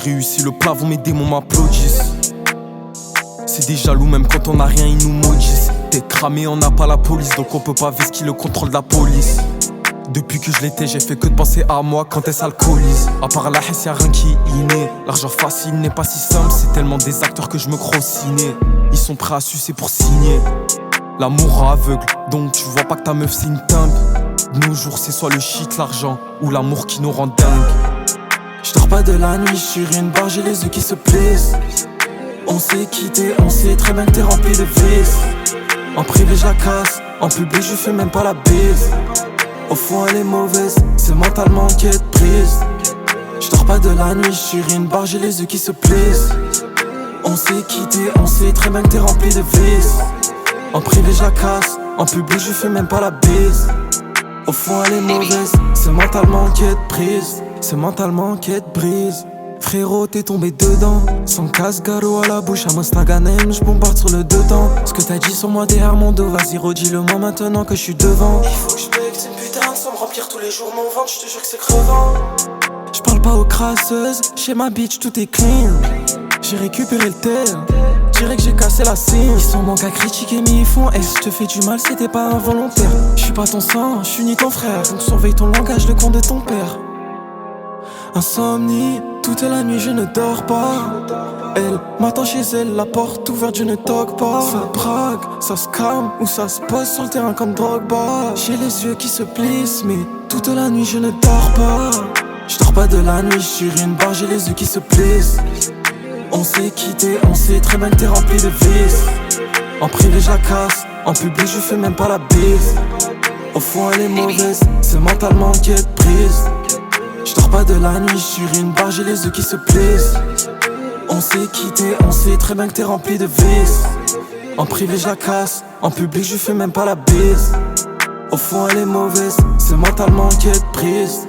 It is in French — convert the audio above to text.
réussi le plafond, mes démons m'applaudissent. C'est des jaloux, même quand on a rien, ils nous maudissent. T'es cramé, on n'a pas la police, donc on peut pas vesquiller le contrôle de la police. Depuis que je l'étais, j'ai fait que de penser à moi quand elle s'alcoolise. À part la haisse, y'a rien qui est inné. L'argent facile n'est pas si simple, c'est tellement des acteurs que je me crois ciné. Ils sont prêts à sucer pour signer. L'amour aveugle, donc tu vois pas que ta meuf c'est une timbe. De nos jours, c'est soit le shit, l'argent, ou l'amour qui nous rend dingue. J'dors pas de la nuit, j'suis sur une barre, j'ai les yeux qui se plissent. On s'est quitté, on sait très bien que t'es rempli de vices. En privé je la casse, en public je fais même pas la bise. Au fond elle est mauvaise, c'est mentalement qu'elle te prise. J'dors pas de la nuit, j'suis sur une barre, j'ai les yeux qui se plissent. On s'est quitté, on sait très bien que t'es rempli de vices. En privé je la casse, en public je fais même pas la bise. Au fond elle est mauvaise, c'est mentalement qu'elle te prise. C'est mentalement qu'elle te brise. Frérot t'es tombé dedans, sans casse-garou à la bouche, à Mostaganem, j'bombarde sur le dedans. Ce que t'as dit sur moi derrière mon dos, vas-y redis-le moi maintenant que je suis devant. Il faut que je paye cette putain sans me remplir tous les jours mon ventre, je te jure que c'est crevant. J'parle pas aux crasseuses, chez ma bitch tout est clean. J'ai récupéré le terre, dirais que j'ai cassé la cime. Ils sont manques à critiquer mais ils font je te fais du mal, c'était pas involontaire. J'suis pas ton sang, j'suis ni ton frère, donc surveille ton langage, le compte de ton père. Insomnie, toute la nuit je ne dors pas. Elle m'attend chez elle, la porte ouverte, je ne toque pas. Ça braque, ça se calme ou ça se pose sur le terrain comme Drogba. J'ai les yeux qui se plissent, mais toute la nuit je ne dors pas. Je dors pas de la nuit, je suis sur une barre, j'ai les yeux qui se plissent. On s'est quitté, on sait très bien que t'es rempli de vices. En privé je la casse, en public je fais même pas la bise. Au fond elle est mauvaise, c'est mentalement qu'elle te prise. J'dors pas de la nuit, j'suis sur une barre, j'ai les yeux qui se plissent. On s'est quitté, on sait très bien que t'es rempli de vices. En privé je la casse, en public je fais même pas la bise. Au fond elle est mauvaise, c'est mentalement qu'elle te prise.